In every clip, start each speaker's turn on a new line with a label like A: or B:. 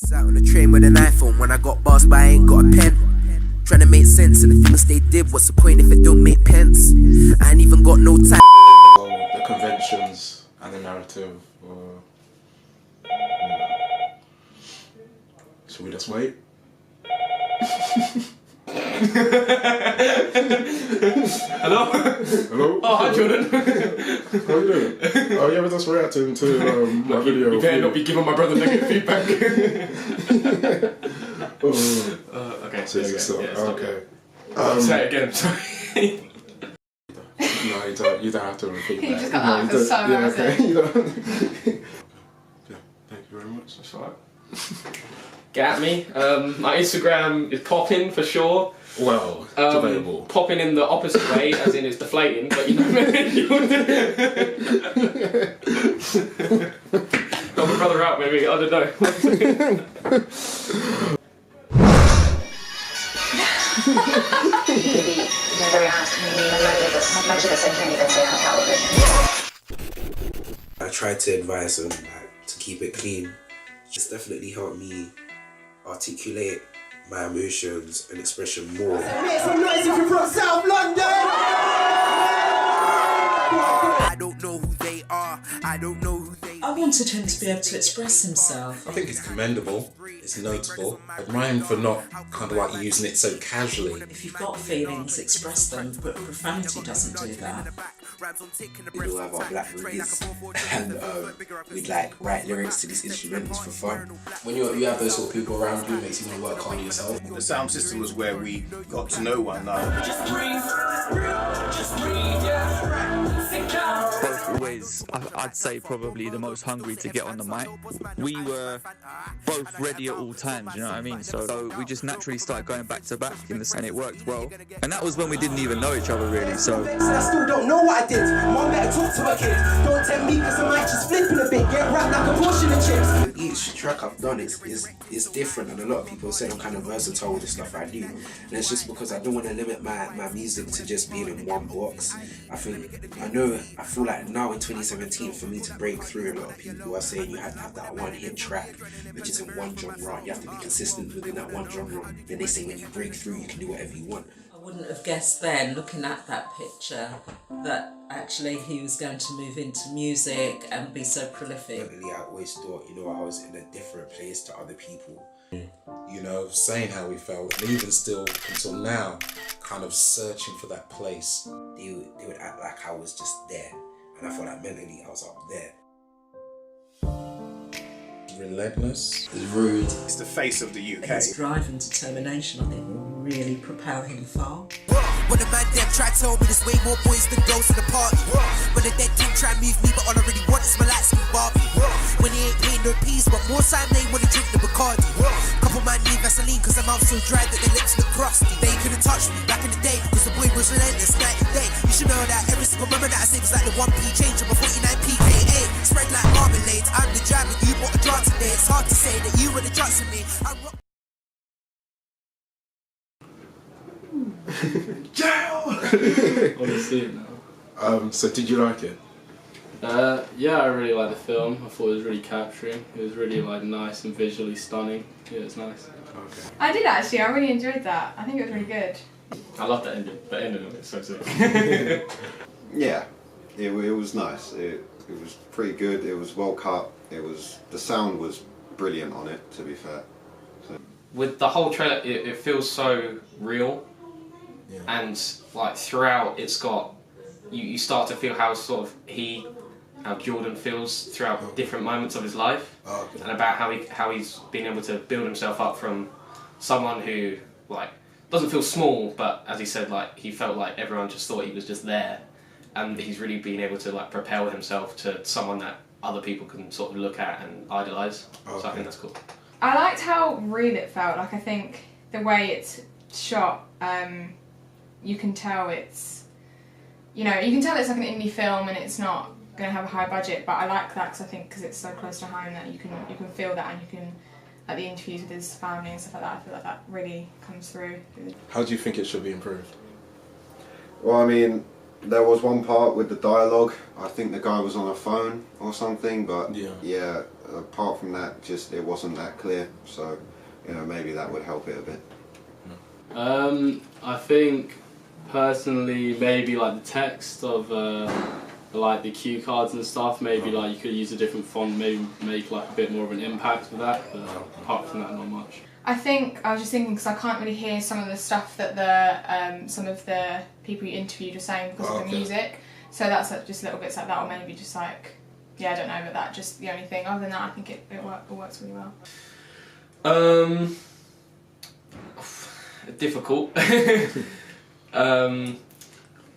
A: Sat on the train with an iPhone when I got bars, but I ain't got a pen. Trying to make sense of the things they did. What's the point if it don't make pence? I ain't even got no time.
B: The conventions and the narrative. Should we just wait?
C: Hello?
B: Hello?
C: Oh, hi Jordan.
B: How you doing? Oh yeah, we're just reacting to my video.
C: You better not be giving my brother negative feedback. Okay,
B: So, okay.
C: Say it again, sorry.
B: No, you don't have to repeat that.
D: You just got that because so embarrassing.
B: Yeah, thank you very much.
C: That's alright. Get at me. My Instagram is popping for sure.
B: Well, it's available.
C: Popping in the opposite way, as in it's deflating, but you know what I mean? Help my brother out, maybe, I don't know.
A: I tried to advise them to keep it clean. It's definitely helped me articulate my emotions and expression more.
E: Make some noise if you're from South London!
A: I don't know who they are. I don't know who they are.
F: I wanted him to be able to express himself.
G: I think it's commendable, it's notable. I admire him for not kind of like using it so casually.
F: If you've got feelings, express them, but profanity doesn't do that.
H: We all have our black movies and we'd like write lyrics to these instruments for fun.
I: When you have those sort of people around you, it makes you want to work hard on yourself.
J: The sound system was where we got to know one another.
K: Both always, I'd say, probably the most hungry to get on the mic. We were both ready at all times, you know what I mean? So we just naturally started going back to back in this, and it worked well. And that was when we didn't even know each other really, so.
E: I still don't know what I did. Mom better talk to her kids. Don't tempt me because I might just flipping a bit. Get wrapped like a portion of chips.
H: Each track I've done is different, and a lot of people say I'm kind of versatile with the stuff I do. And it's just because I don't want to limit my music to just being in one box. I feel like now in 2017, for me to break through, a lot of people are saying you have to have that one hit track, which is in one genre. You have to be consistent within that one genre. Then they say when you break through, you can do whatever you want.
F: I wouldn't have guessed then, looking at that picture, that actually he was going to move into music and be so prolific.
H: I always thought, I was in a different place to other people.
G: You know, saying how we felt, and even still until now, kind of searching for that place.
H: They would act like I was just there, and I felt like mentally I was up there.
G: Relentless.
I: It's rude.
J: It's the face of the UK.
F: His drive and determination, I think, will really propel him far.
A: When the man them try to tell me there's way more boys than girls in the party. When the dead team try and move me, but all I really want is my light skin Barbie. When he ain't paying no peas, but more time they wanna drink the Bacardi. Couple man need Vaseline cause their mouth so dry that their lips look crusty. They couldn't touch me back in the day because the boy was relentless night and day. You should know that every single moment that I save is like the 1p change of a 49p KA. Spread like marmalade, I'm the driver, you bought a drug today. It's hard to say that you were the drugs to me.
B: Jayo!
C: I want to see it now.
B: So did you like it?
C: Yeah, I really liked the film. I thought it was really capturing. It was really nice and visually stunning. Yeah, it's nice.
B: Okay.
D: I did actually, I really enjoyed that. I think it was really good.
C: I love the ending. The ending of it's so sick.
L: Yeah, it was nice. It was pretty good. It was well cut. The sound was brilliant on it, to be fair. So.
C: With the whole trailer, it feels so real.
B: Yeah.
C: And throughout, it's got you start to feel how how Jordan feels throughout different moments of his life, and about how he's been able to build himself up from someone who doesn't feel small, but as he said, he felt like everyone just thought he was just there, and he's really been able to propel himself to someone that other people can sort of look at and idolise. So I think that's cool.
D: I liked how real it felt. I think the way it's shot, you can tell it's, you can tell it's like an indie film and it's not going to have a high budget, but I like that because it's so close to home that you can feel that, and you can, like the interviews with his family and stuff like that, I feel like that really comes through.
B: How do you think it should be improved?
L: Well, I mean, There was one part with the dialogue. I think the guy was on a phone or something, but yeah, apart from that, just it wasn't that clear. So, you know, maybe that would help it a bit.
M: I think personally, maybe like the text of like the cue cards and stuff. Maybe like you could use a different font, maybe make like a bit more of an impact with that. But apart from that, not much.
D: I think I was just thinking because I can't really hear some of the stuff that the some of the people you interviewed were saying because of the music. So that's like just little bits like that, or maybe just like I don't know, but that's just the only thing. Other than that, I think it works really well.
C: Difficult.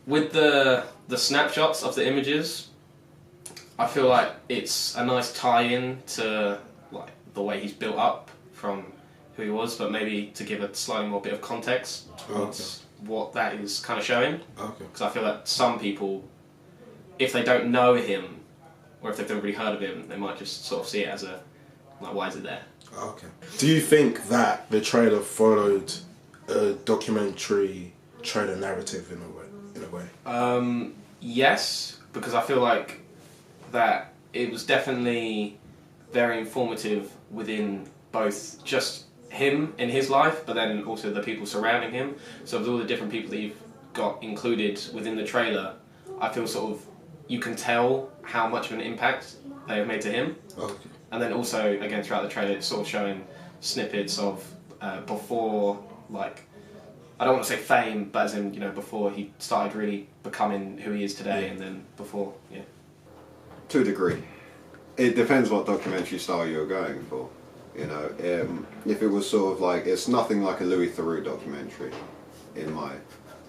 C: With the snapshots of the images, I feel like it's a nice tie-in to like the way he's built up from who he was, but maybe to give a slightly more bit of context towards what that is kind of showing. Because I feel that some people, if they don't know him, or if they've never really heard of him, they might just sort of see it as a, like, why is it there?
B: Okay. Do you think that the trailer followed a documentary trailer narrative in a way?
C: Yes, because I feel like that it was definitely very informative within both just him in his life, but then also the people surrounding him. So with all the different people that you've got included within the trailer, I feel sort of you can tell how much of an impact they have made to him.
B: Okay.
C: And then also, again, throughout the trailer, it's sort of showing snippets of before, like, I don't want to say fame, but as in, you know, before he started really becoming who he is today, and then before,
L: To a degree. It depends what documentary style you're going for. You know, if it was sort of like, it's nothing like a Louis Theroux documentary,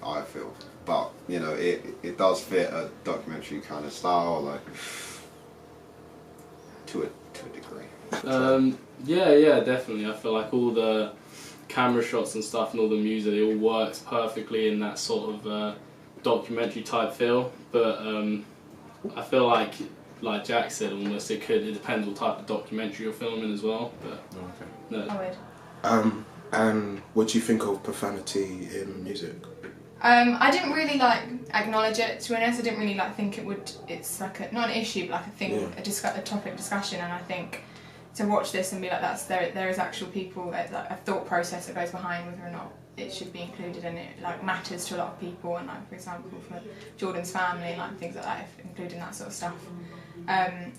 L: I feel. But, you know, it does fit a documentary kind of style, like, to a degree.
M: Yeah, definitely. I feel like all the camera shots and stuff and all the music, it all works perfectly in that sort of documentary type feel. But I feel like Jack said, almost it depends what type of documentary you're filming as well. But no.
B: And what do you think of profanity in music?
D: I didn't really acknowledge it, to be honest. I didn't really think it's like not an issue, but like a thing, a topic discussion. And I think to watch this and be like, there is actual people, like a thought process that goes behind whether or not it should be included, and it matters to a lot of people. And for example, for Jordan's family and things like that, if including that sort of stuff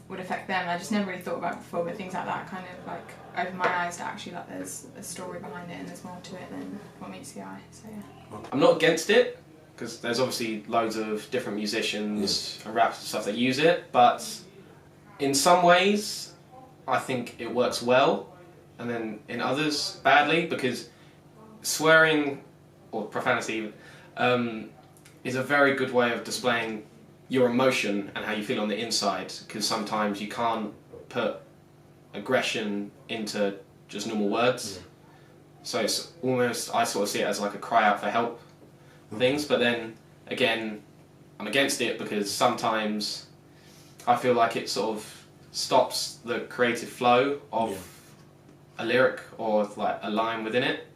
D: would affect them. I just never really thought about it before, but things like that kind of opened my eyes to actually there's a story behind it and there's more to it than what meets the eye. So yeah.
C: I'm not against it, because there's obviously loads of different musicians and rappers and stuff that use it, but in some ways I think it works well, and then in others badly, because swearing, or profanity, is a very good way of displaying your emotion and how you feel on the inside, because sometimes you can't put aggression into just normal words. So it's almost, I sort of see it as like a cry out for help things, but then again, I'm against it because sometimes I feel like it sort of stops the creative flow of a lyric or a line within it,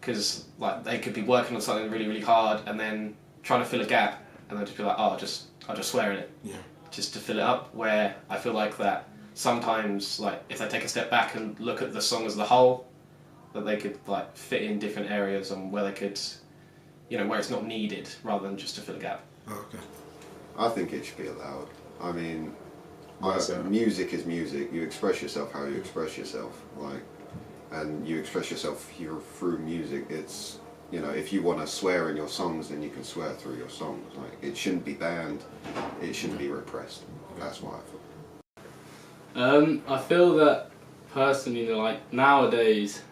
C: because they could be working on something really, really hard and then trying to fill a gap, and they'll just be like, oh, I'll just swear in it, just to fill it up. Where I feel like that sometimes, if they take a step back and look at the song as a whole, that they could fit in different areas and where they could, where it's not needed, rather than just to fill a gap.
B: Okay.
L: I think it should be allowed. I mean, music is music. You express yourself how you express yourself, and you express yourself through music. It's, if you want to swear in your songs, then you can swear through your songs. It shouldn't be banned. It shouldn't be repressed. That's why I feel.
M: I feel that personally, nowadays,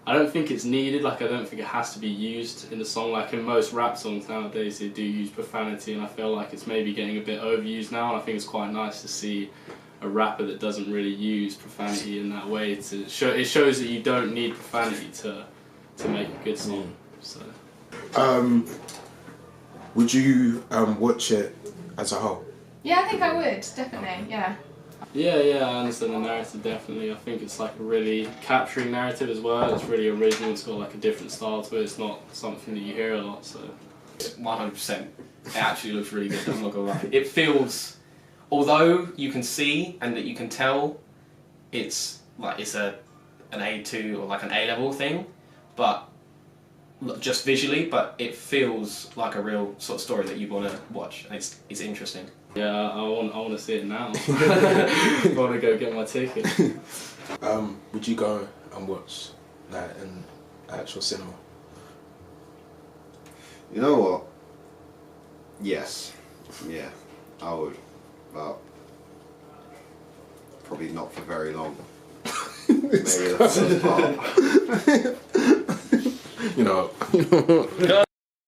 M: I don't think it's needed. I don't think it has to be used in the song. In most rap songs nowadays, they do use profanity, and I feel like it's maybe getting a bit overused now. And I think it's quite nice to see a rapper that doesn't really use profanity in that way. It shows that you don't need profanity to make a good song. So.
B: Would you watch it as a whole?
D: Yeah, I think I would, definitely, yeah.
M: Yeah, I understand the narrative, definitely. I think it's a really capturing narrative as well. It's really original, it's got a different style to it. It's not something that you hear a lot, so.
C: 100%. It actually looks really good. I'm not gonna lie. It feels, although you can see and that you can tell, it's like it's an A2 or like an A-level thing, but just visually, but it feels like a real sort of story that you want to watch. And it's interesting.
M: Yeah, I want to see it now. I want to go get my ticket.
B: Would you go and watch that in actual cinema?
L: You know what? Yes. Yeah, I would. But probably not for very long. Maybe the first part.
B: You know.